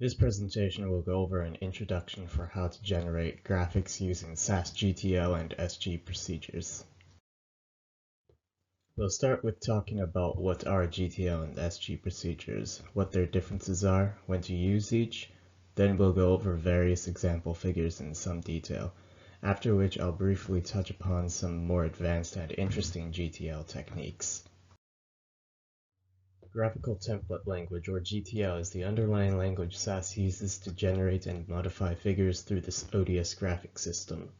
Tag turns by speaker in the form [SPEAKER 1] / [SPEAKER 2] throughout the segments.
[SPEAKER 1] This presentation will go over an introduction for how to generate graphics using SAS GTL and SG procedures. We'll start with talking about what are GTL and SG procedures, what their differences are, when to use each, then we'll go over various example figures in some detail, after which I'll briefly touch upon some more advanced and interesting GTL techniques. Graphical Template Language, or GTL, is the underlying language SAS uses to generate and modify figures through this ODS graphic system.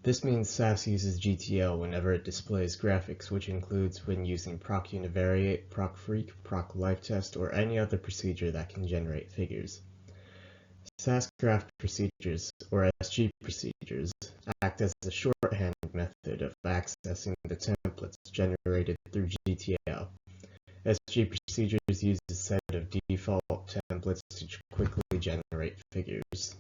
[SPEAKER 1] This means SAS uses GTL whenever it displays graphics, which includes when using proc univariate, proc freq, proc lifetest, or any other procedure that can generate figures. SAS graph procedures, or SG procedures, act as a shorthand method of accessing the templates generated through GTL. SG procedures use a set of default templates to quickly generate figures.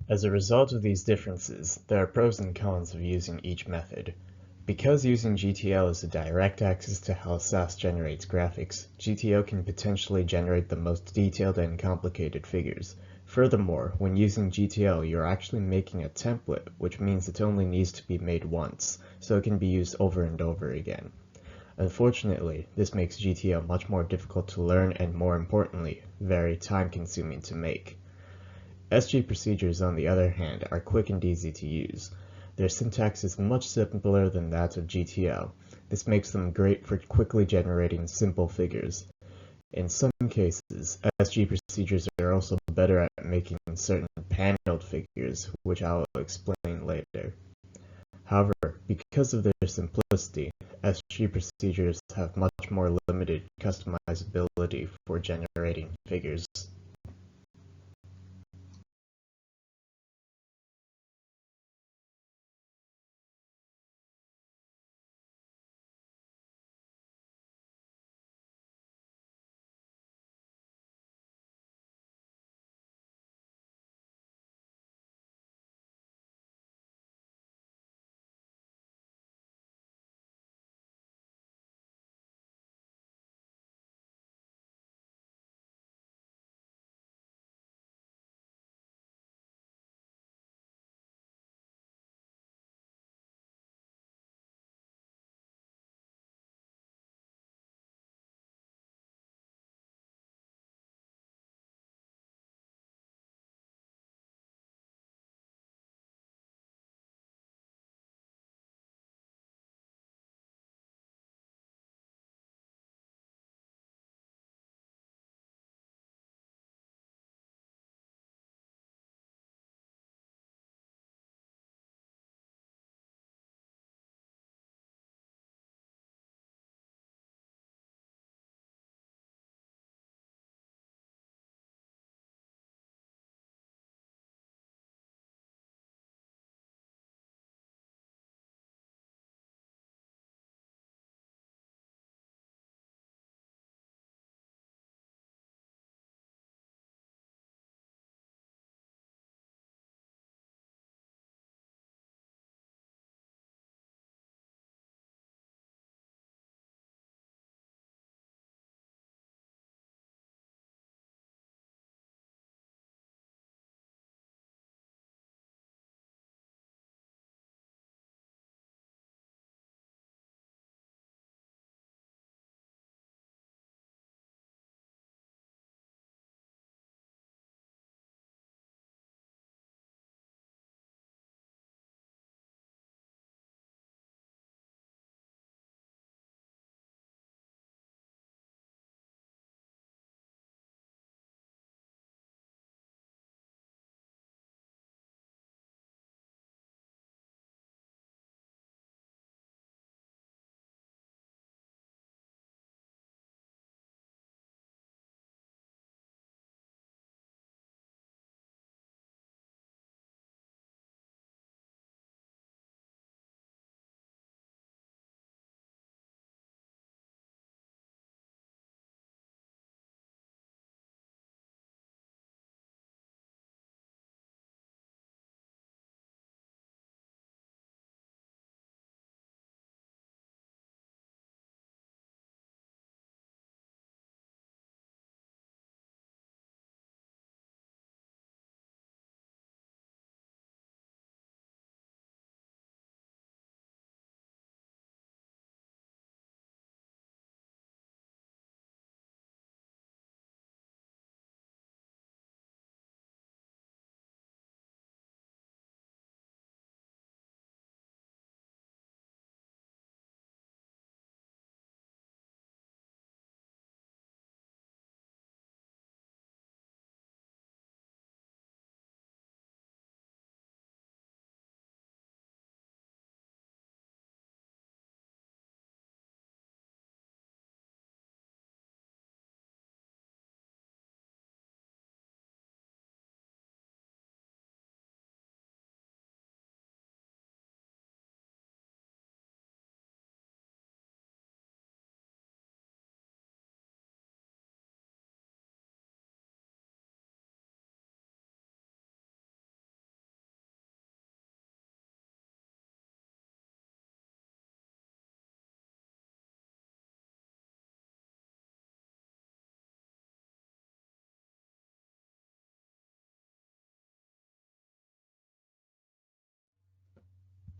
[SPEAKER 1] As a result of these differences, there are pros and cons of using each method. Because using GTL is a direct access to how SAS generates graphics, GTL can potentially generate the most detailed and complicated figures. Furthermore, when using GTL, you're actually making a template, which means it only needs to be made once, so it can be used over and over again. Unfortunately, this makes GTL much more difficult to learn and, more importantly, very time-consuming to make. SG procedures, on the other hand, are quick and easy to use. Their syntax is much simpler than that of GTL. This makes them great for quickly generating simple figures. In some cases, SG procedures are also better at making certain paneled figures, which I'll explain later. However, because of their simplicity, SG procedures have much more limited customizability for generating figures.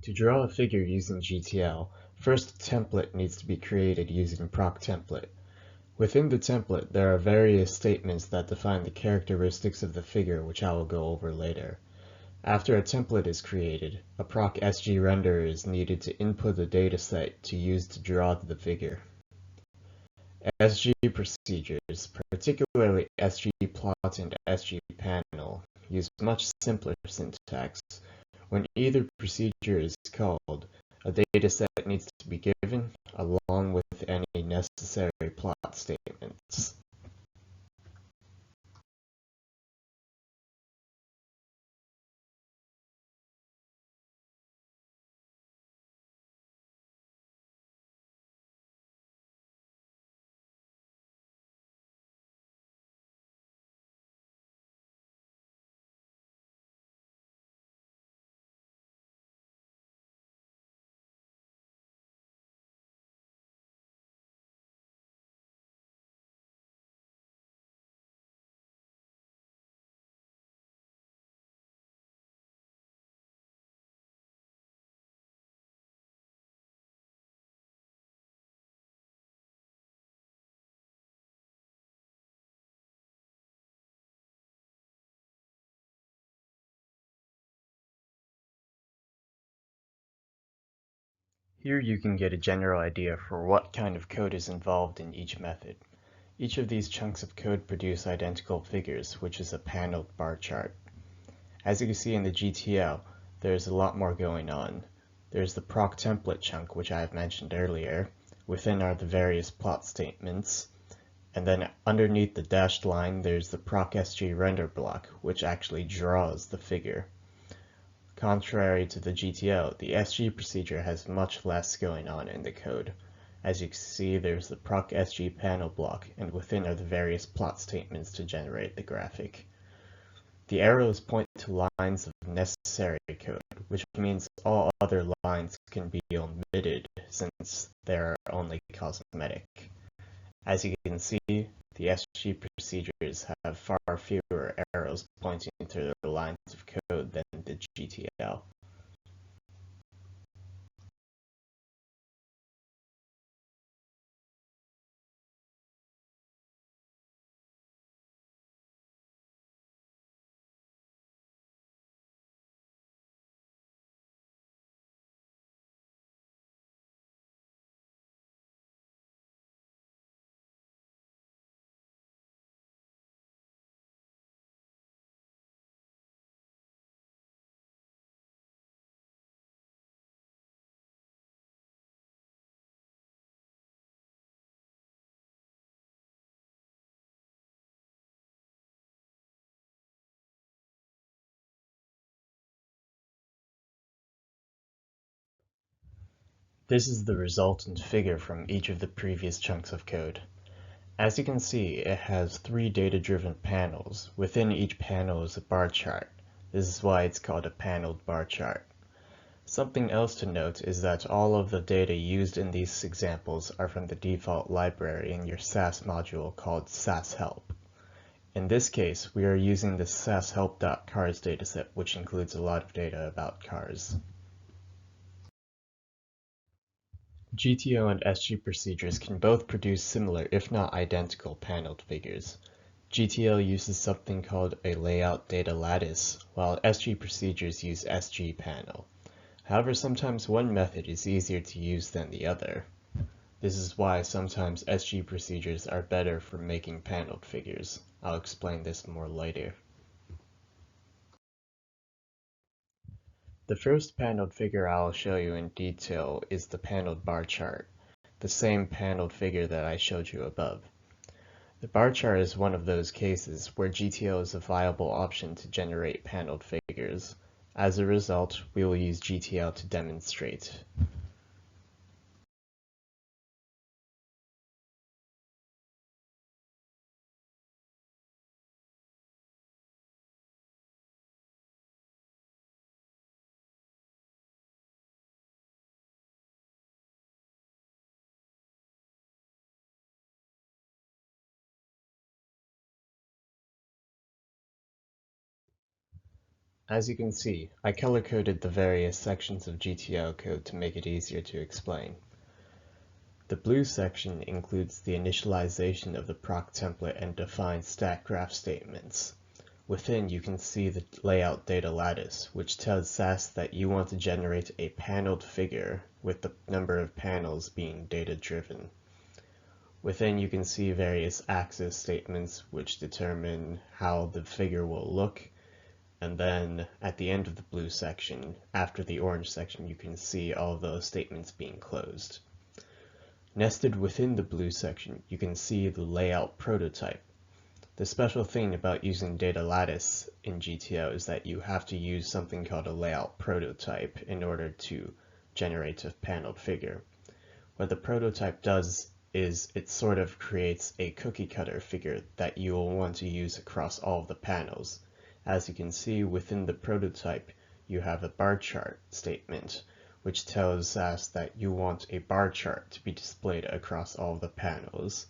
[SPEAKER 1] To draw a figure using GTL, first a template needs to be created using proc template. Within the template, there are various statements that define the characteristics of the figure, which I will go over later. After a template is created, a proc SG renderer is needed to input the dataset to use to draw the figure. SG procedures, particularly SGplot and SGpanel, use much simpler syntax. When either procedure is called, a dataset needs to be given, along with any necessary plot statements. Here you can get a general idea for what kind of code is involved in each method. Each of these chunks of code produce identical figures, which is a paneled bar chart. As you can see in the GTL, there's a lot more going on. There's the proc template chunk, which I have mentioned earlier. Within are the various plot statements. And then underneath the dashed line, there's the proc SG render block, which actually draws the figure. Contrary to the GTL, the SG procedure has much less going on in the code. As you can see, there's the proc SG panel block, and within are the various plot statements to generate the graphic. The arrows point to lines of necessary code, which means all other lines can be omitted since they are only cosmetic. As you can see, the SG procedures have far fewer arrows pointing to the lines of code than the GTL. This is the resultant figure from each of the previous chunks of code. As you can see, it has 3 data-driven panels. Within each panel is a bar chart. This is why it's called a paneled bar chart. Something else to note is that all of the data used in these examples are from the default library in your SAS module called SAS help. In this case, we are using the sashelp.cars dataset, which includes a lot of data about cars. GTO and SG procedures can both produce similar, if not identical, paneled figures. GTL uses something called a layout data lattice, while SG procedures use SGpanel. However, sometimes one method is easier to use than the other. This is why sometimes SG procedures are better for making paneled figures. I'll explain this more later. The first paneled figure I'll show you in detail is the paneled bar chart, the same paneled figure that I showed you above. The bar chart is one of those cases where GTL is a viable option to generate paneled figures. As a result, we will use GTL to demonstrate. As you can see, I color-coded the various sections of GTL code to make it easier to explain. The blue section includes the initialization of the proc template and defines stack graph statements. Within, you can see the layout data lattice, which tells SAS that you want to generate a paneled figure with the number of panels being data-driven. Within, you can see various axis statements which determine how the figure will look. And then at the end of the blue section, after the orange section, you can see all of those statements being closed. Nested within the blue section, you can see the layout prototype. The special thing about using data lattice in GTL is that you have to use something called a layout prototype in order to generate a paneled figure. What the prototype does is it sort of creates a cookie cutter figure that you will want to use across all of the panels. As you can see within the prototype, you have a bar chart statement, which tells SAS that you want a bar chart to be displayed across all of the panels.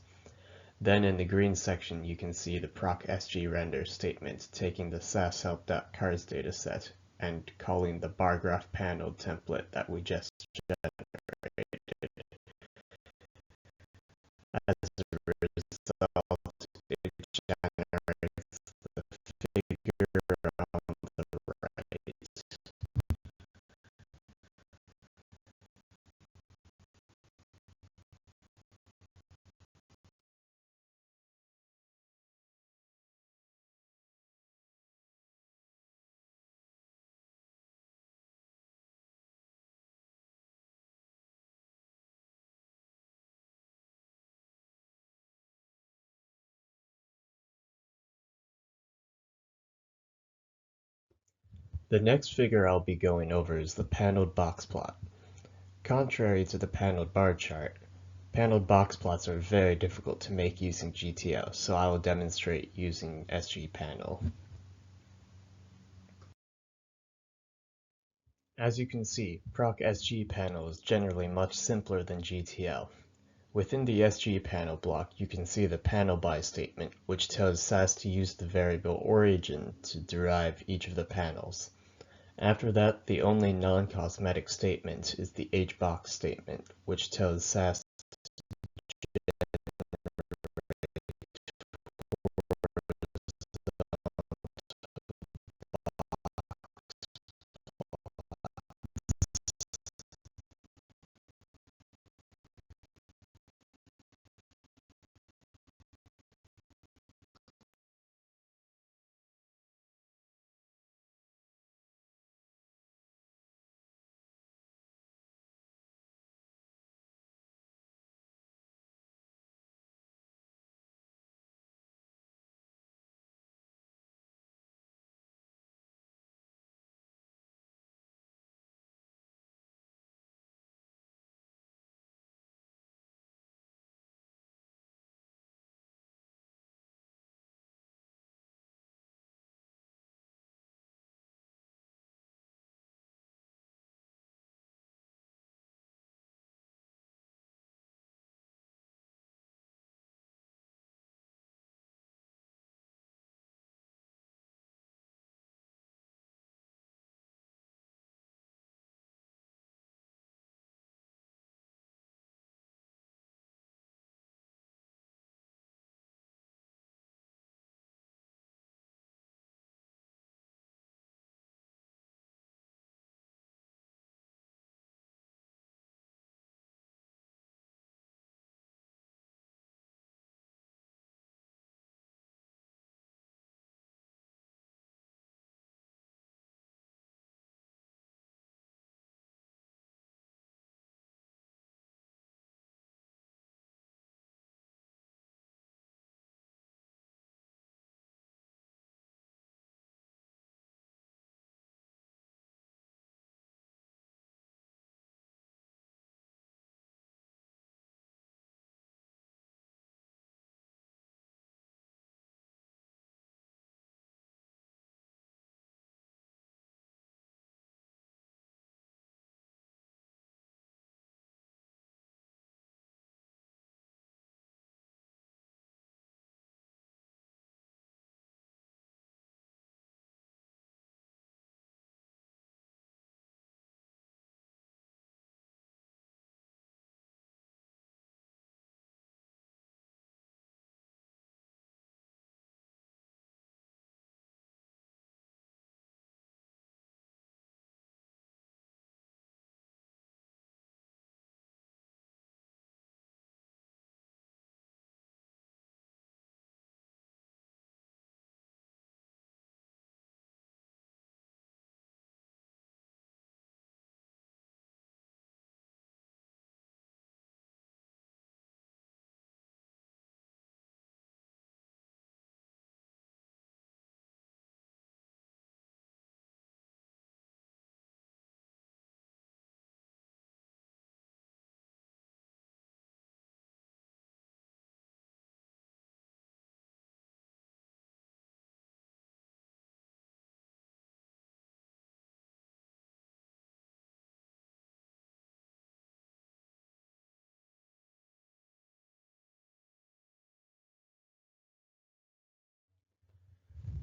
[SPEAKER 1] Then in the green section, you can see the proc sgrender statement taking the SAS help.cars dataset and calling the bar graph panel template that we just generated. As a result, it generates the figure on the right. The next figure I'll be going over is the paneled box plot. Contrary to the paneled bar chart, paneled box plots are very difficult to make using GTL, so I will demonstrate using sgpanel. As you can see, proc sgpanel is generally much simpler than GTL. Within the sgpanel block, you can see the panel by statement, which tells SAS to use the variable origin to derive each of the panels. After that, the only non-cosmetic statement is the hbox statement, which tells SAS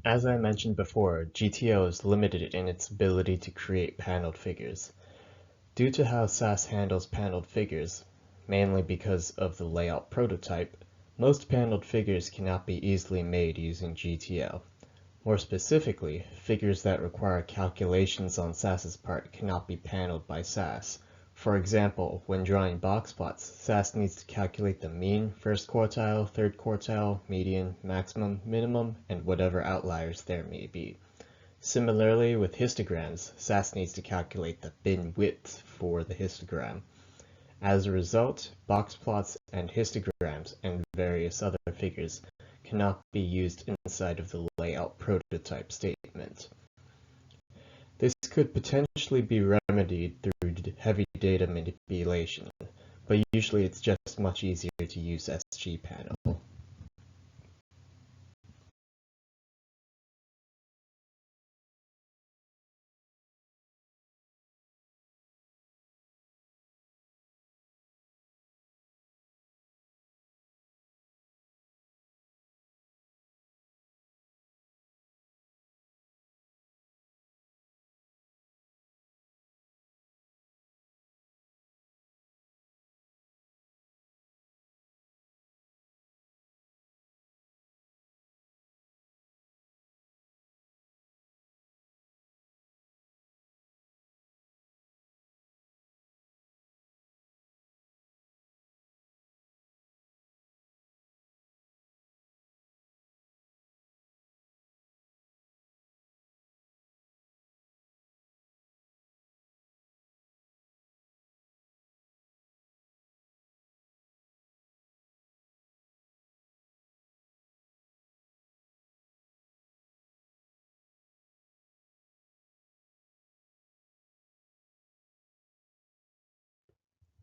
[SPEAKER 1] As I mentioned before, GTL is limited in its ability to create paneled figures. Due to how SAS handles paneled figures, mainly because of the layout prototype, most paneled figures cannot be easily made using GTL. More specifically, figures that require calculations on SAS's part cannot be paneled by SAS. For example, when drawing box plots, SAS needs to calculate the mean, first quartile, third quartile, median, maximum, minimum, and whatever outliers there may be. Similarly, with histograms, SAS needs to calculate the bin width for the histogram. As a result, box plots and histograms and various other figures cannot be used inside of the layout prototype statement. This could potentially be remedied through heavy data manipulation, but usually it's just much easier to use SGPanel.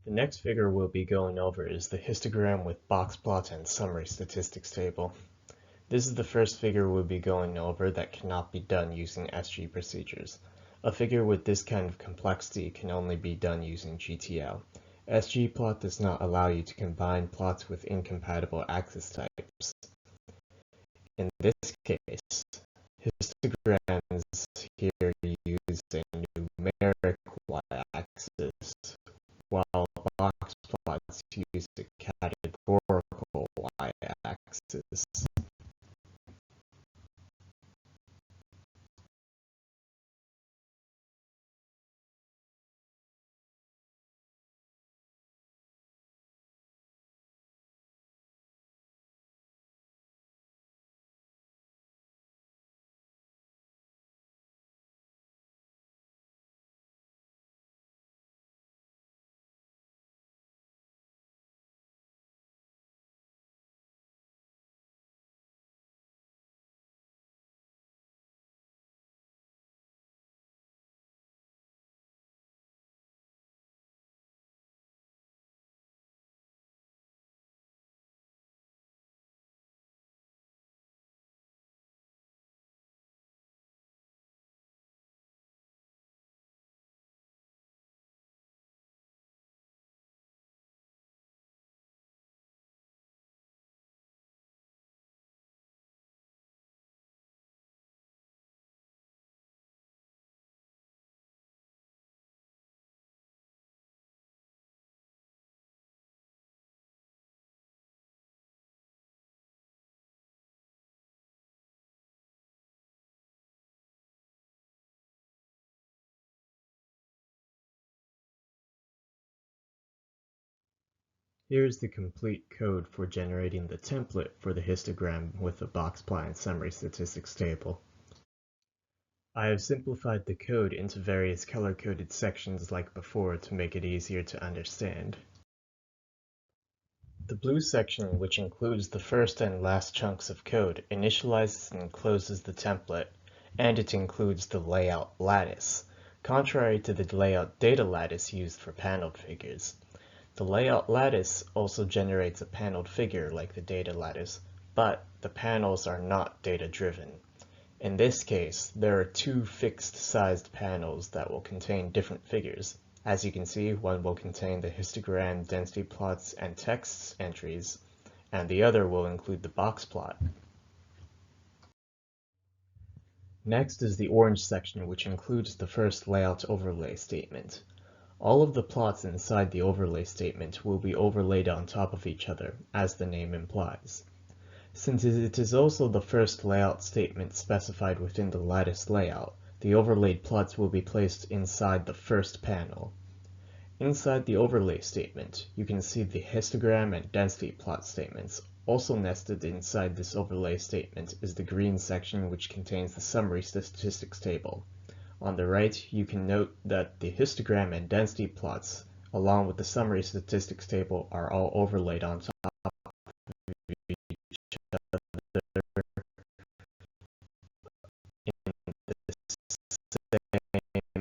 [SPEAKER 1] The next figure we'll be going over is the histogram with box plot and summary statistics table. This is the first figure we'll be going over that cannot be done using SG procedures. A figure with this kind of complexity can only be done using GTL. SGPlot does not allow you to combine plots with incompatible axis types. In this case, histograms here use a numeric y-axis, while box plots use a categorical y-axis. Here is the complete code for generating the template for the histogram with the box plot and summary statistics table. I have simplified the code into various color-coded sections like before to make it easier to understand. The blue section, which includes the first and last chunks of code, initializes and closes the template, and it includes the layout lattice, contrary to the layout data lattice used for paneled figures. The layout lattice also generates a paneled figure like the data lattice, but the panels are not data-driven. In this case, there are two fixed-sized panels that will contain different figures. As you can see, one will contain the histogram, density plots, and text entries, and the other will include the box plot. Next is the orange section, which includes the first layout overlay statement. All of the plots inside the overlay statement will be overlaid on top of each other, as the name implies. Since it is also the first layout statement specified within the lattice layout, the overlaid plots will be placed inside the first panel. Inside the overlay statement, you can see the histogram and density plot statements. Also nested inside this overlay statement is the green section, which contains the summary statistics table. On the right, you can note that the histogram and density plots, along with the summary statistics table, are all overlaid on top of each other in the same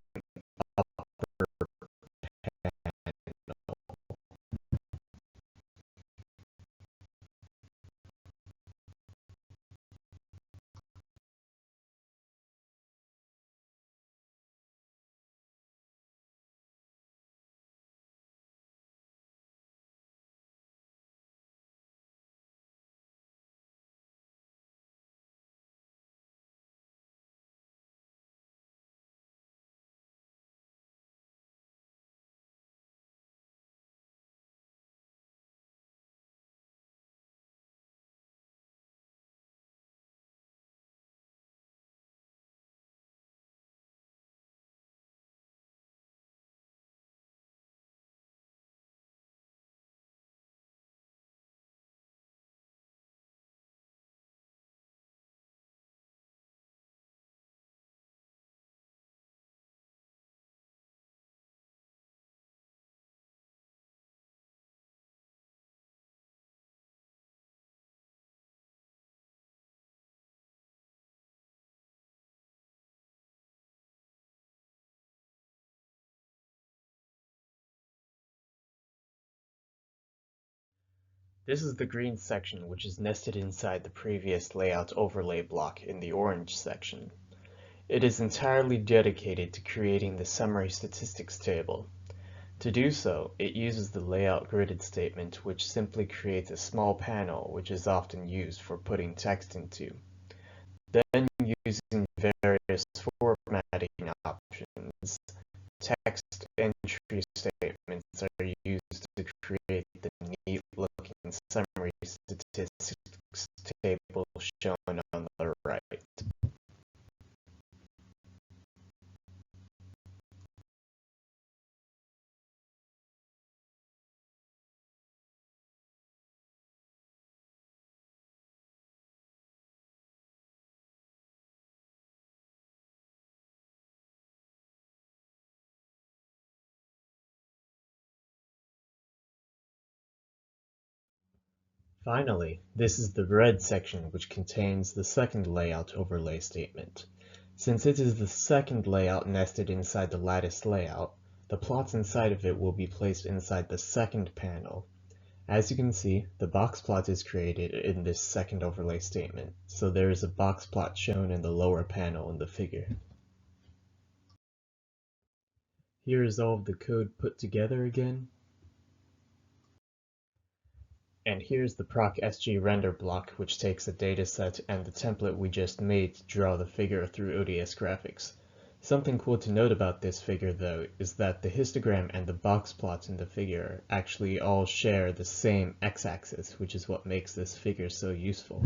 [SPEAKER 1] upper panel. This is the green section, which is nested inside the previous layout overlay block in the orange section. It is entirely dedicated to creating the summary statistics table. To do so, it uses the layout gridded statement, which simply creates a small panel which is often used for putting text into. Then, using various formatting options, text entry statements are used to create the neat-looking summary statistics table shown on the right. Finally, this is the red section, which contains the second layout overlay statement. Since it is the second layout nested inside the lattice layout, the plots inside of it will be placed inside the second panel. As you can see, the box plot is created in this second overlay statement, so there is a box plot shown in the lower panel in the figure. Here is all of the code put together again. And here's the proc.sg render block, which takes the dataset and the template we just made to draw the figure through ODS graphics. Something cool to note about this figure, though, is that the histogram and the box plots in the figure actually all share the same x-axis, which is what makes this figure so useful.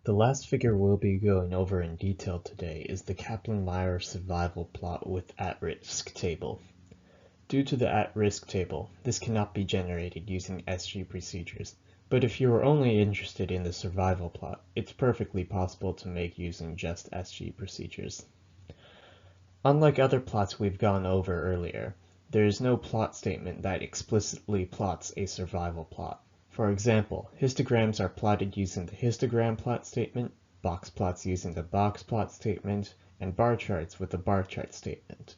[SPEAKER 1] The last figure we'll be going over in detail today is the Kaplan-Meier survival plot with at-risk table. Due to the at-risk table, this cannot be generated using SG procedures, but if you are only interested in the survival plot, it's perfectly possible to make using just SG procedures. Unlike other plots we've gone over earlier, there is no plot statement that explicitly plots a survival plot. For example, histograms are plotted using the histogram plot statement, box plots using the box plot statement, and bar charts with the bar chart statement.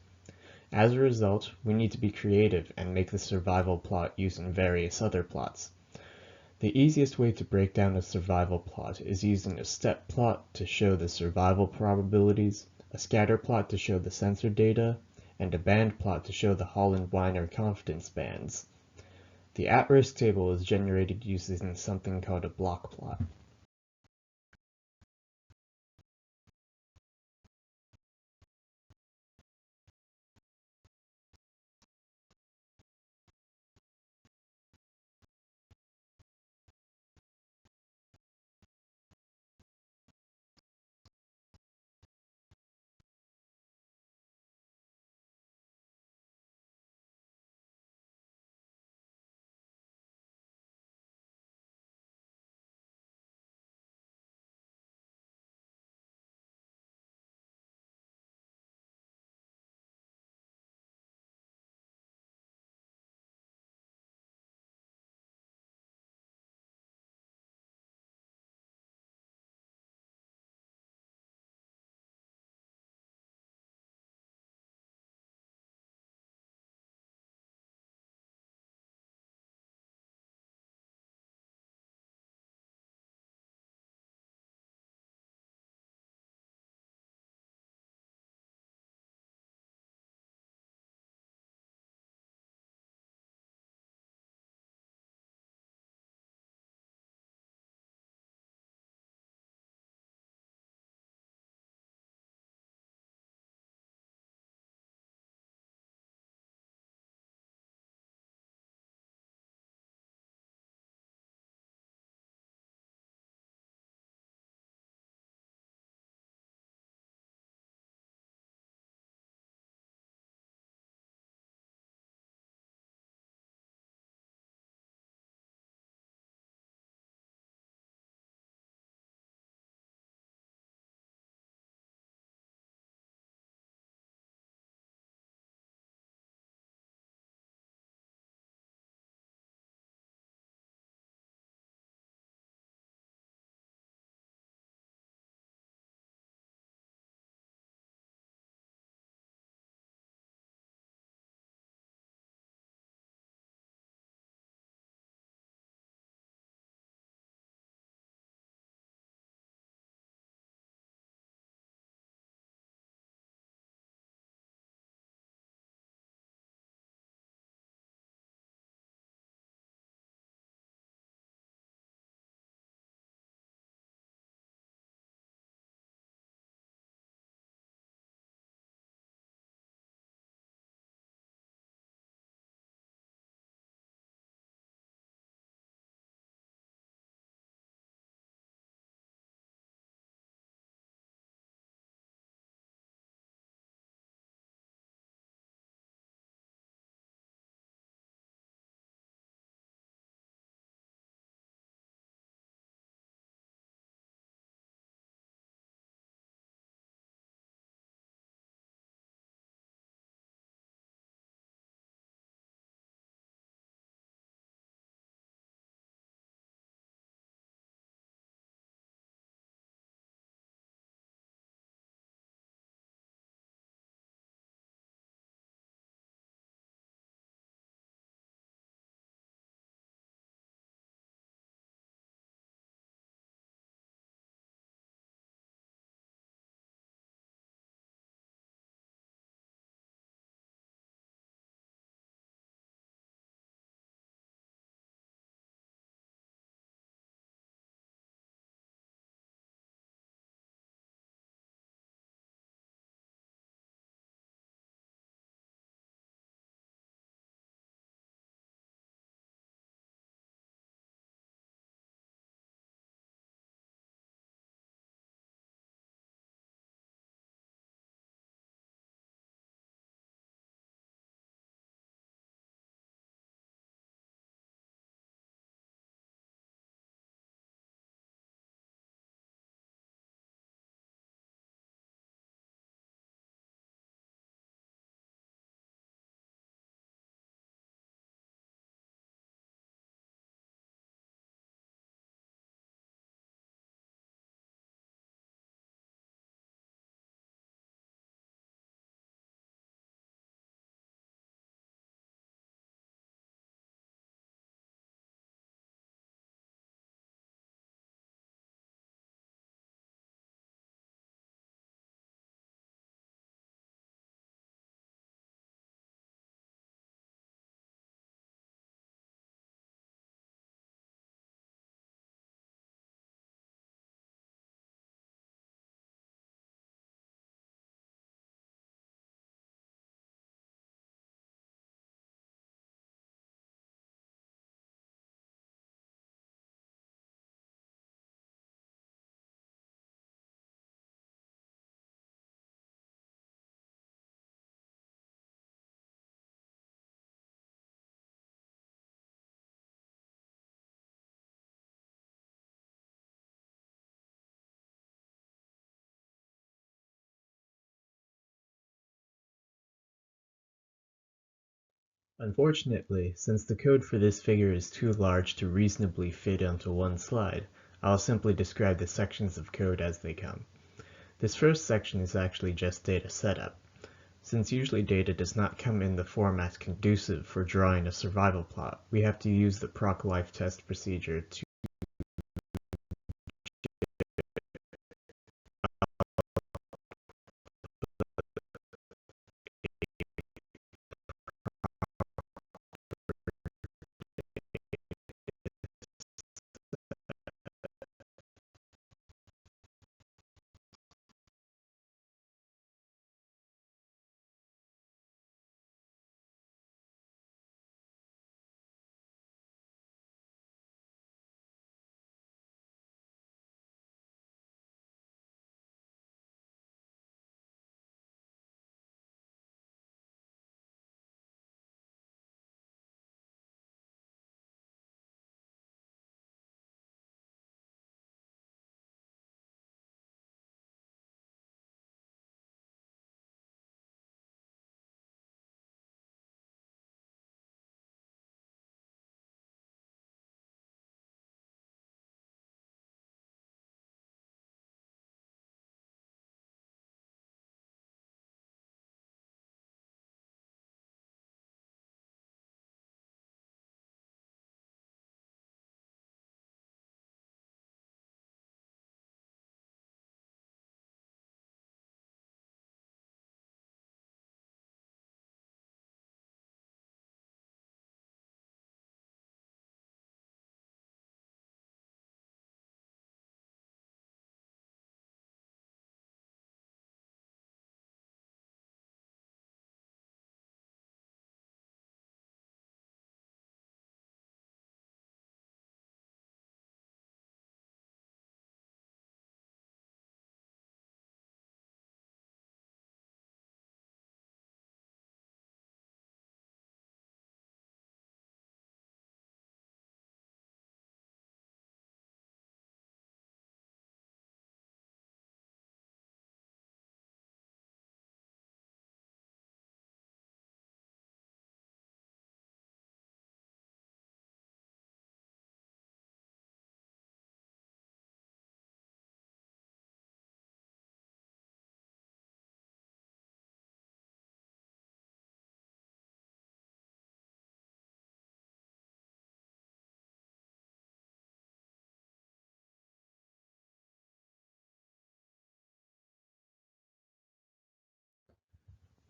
[SPEAKER 1] As a result, we need to be creative and make the survival plot using various other plots. The easiest way to break down a survival plot is using a step plot to show the survival probabilities, a scatter plot to show the sensor data, and a band plot to show the Holland-Wiener confidence bands. The at-risk table is generated using something called a block plot. Unfortunately, since the code for this figure is too large to reasonably fit onto one slide, I'll simply describe the sections of code as they come. This first section is actually just data setup. Since usually data does not come in the format conducive for drawing a survival plot, we have to use the proc life test procedure to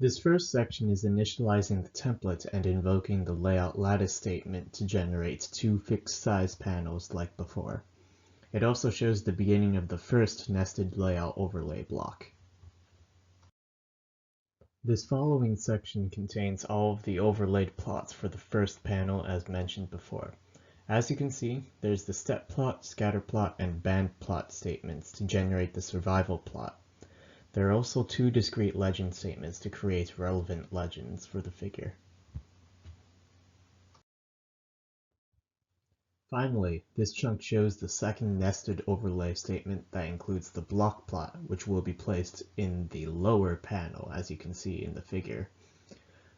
[SPEAKER 1] This first section is initializing the template and invoking the layout lattice statement to generate two fixed size panels like before. It also shows the beginning of the first nested layout overlay block. This following section contains all of the overlaid plots for the first panel as mentioned before. As you can see, there's the step plot, scatter plot, and band plot statements to generate the survival plot. There are also two discrete legend statements to create relevant legends for the figure. Finally, this chunk shows the second nested overlay statement that includes the block plot, which will be placed in the lower panel, as you can see in the figure.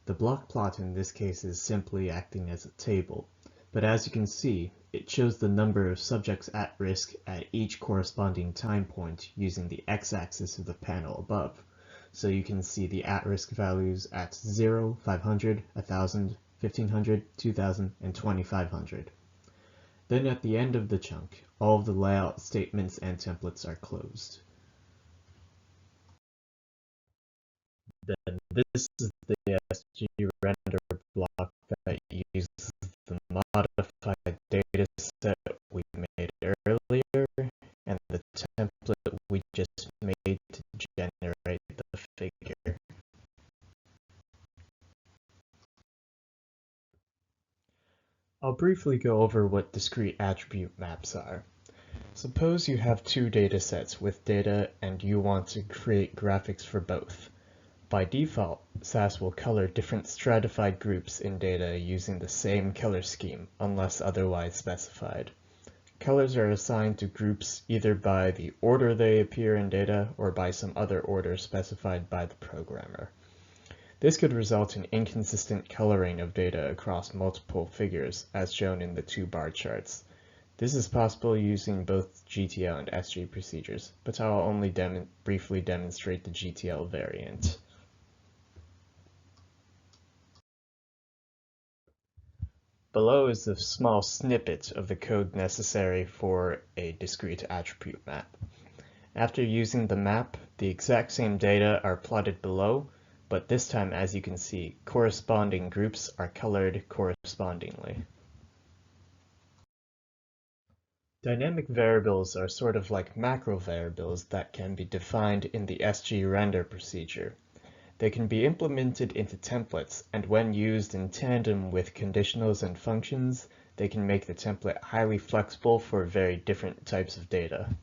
[SPEAKER 1] The block plot in this case is simply acting as a table, but as you can see, it shows the number of subjects at risk at each corresponding time point using the x-axis of the panel above. So you can see the at-risk values at 0, 500, 1000, 1500, 2000, and 2500. Then at the end of the chunk, all of the layout statements and templates are closed. Then this is the SG render block that uses the modified dataset we made earlier and the template we just made to generate the figure. I'll briefly go over what discrete attribute maps are. Suppose you have two datasets with data and you want to create graphics for both. By default, SAS will color different stratified groups in data using the same color scheme, unless otherwise specified. Colors are assigned to groups either by the order they appear in data or by some other order specified by the programmer. This could result in inconsistent coloring of data across multiple figures, as shown in the two bar charts. This is possible using both GTL and SG procedures, but I will only briefly demonstrate the GTL variant. Below is a small snippet of the code necessary for a discrete attribute map. After using the map, the exact same data are plotted below, but this time, as you can see, corresponding groups are colored correspondingly. Dynamic variables are sort of like macro variables that can be defined in the SG render procedure. They can be implemented into templates, and when used in tandem with conditionals and functions, they can make the template highly flexible for very different types of data.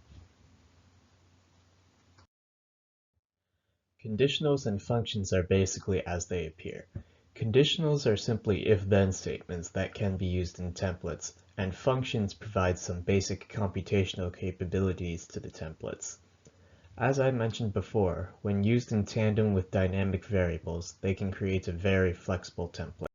[SPEAKER 1] Conditionals and functions are basically as they appear. Conditionals are simply if-then statements that can be used in templates, and functions provide some basic computational capabilities to the templates. As I mentioned before, when used in tandem with dynamic variables, they can create a very flexible template.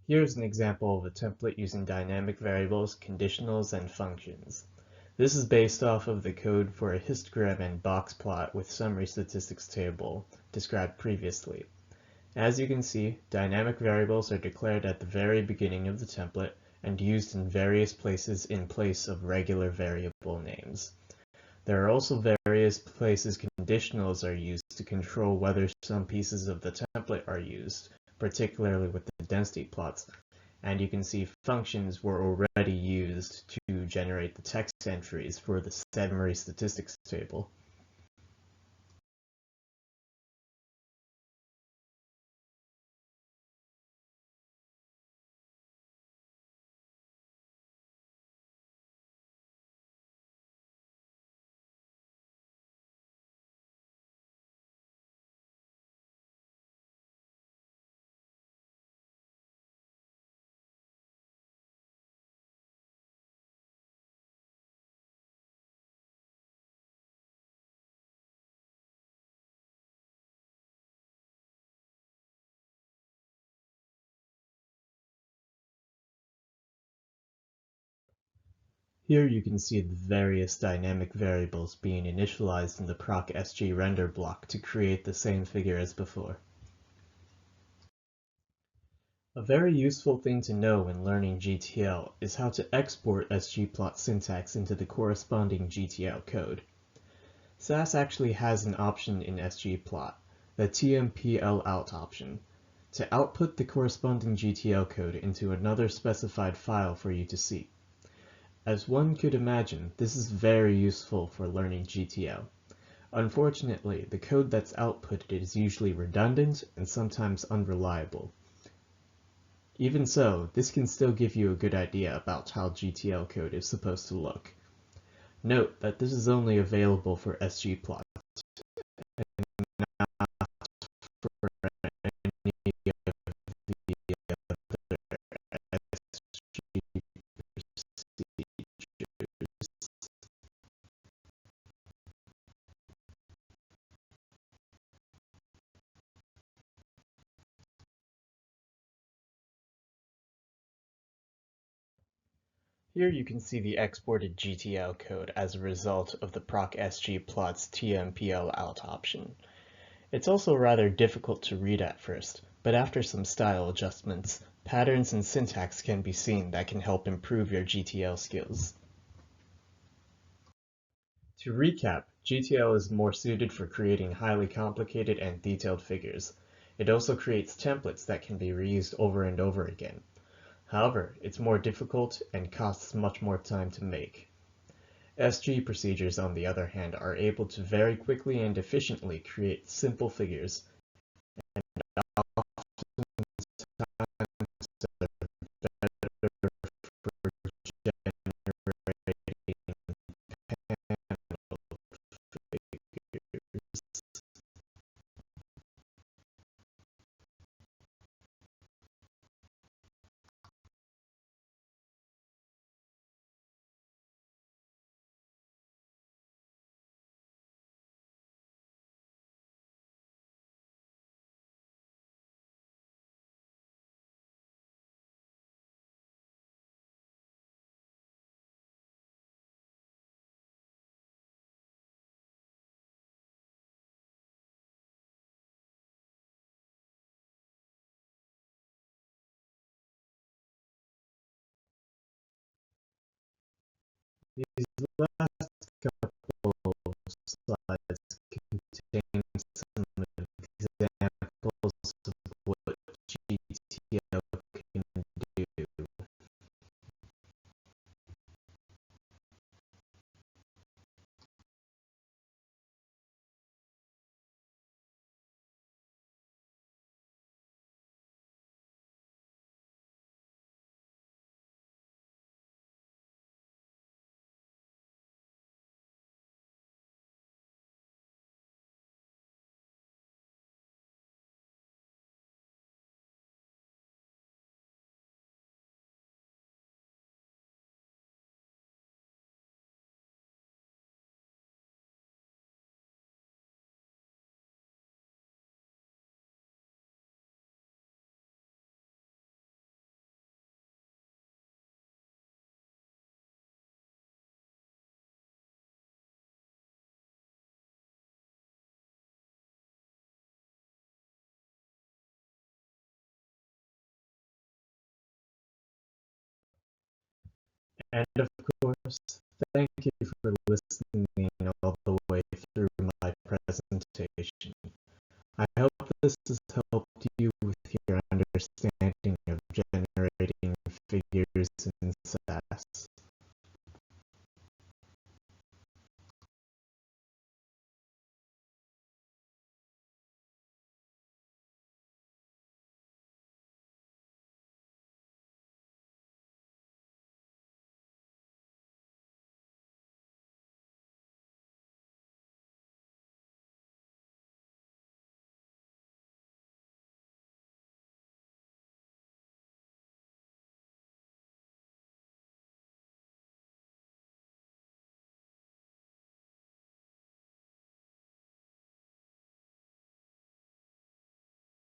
[SPEAKER 1] Here's an example of a template using dynamic variables, conditionals, and functions. This is based off of the code for a histogram and box plot with summary statistics table described previously. As you can see, dynamic variables are declared at the very beginning of the template and used in various places in place of regular variable names. There are also various places conditionals are used to control whether some pieces of the template are used, particularly with the density plots. And you can see functions were already used to generate the text entries for the summary statistics table. Here you can see the various dynamic variables being initialized in the proc.sg render block to create the same figure as before. A very useful thing to know when learning GTL is how to export sgplot syntax into the corresponding GTL code. SAS actually has an option in sgplot, the tmplout option, to output the corresponding GTL code into another specified file for you to see. As one could imagine, this is very useful for learning GTL. Unfortunately, the code that's outputted is usually redundant and sometimes unreliable. Even so, this can still give you a good idea about how GTL code is supposed to look. Note that this is only available for sgplot and not for any of the other SG procedures. Here you can see the exported GTL code as a result of the proc sgplot's tmplout option. It's also rather difficult to read at first, but after some style adjustments, patterns and syntax can be seen that can help improve your GTL skills. To recap, GTL is more suited for creating highly complicated and detailed figures. It also creates templates that can be reused over and over again. However, it's more difficult and costs much more time to make. SG procedures, on the other hand, are able to very quickly and efficiently create simple figures, and oftentimes are better for generating panel figures. These last couple of slides contain some examples of what GTL can do. And of course, thank you for listening all the way through my presentation. I hope this has helped you with your understanding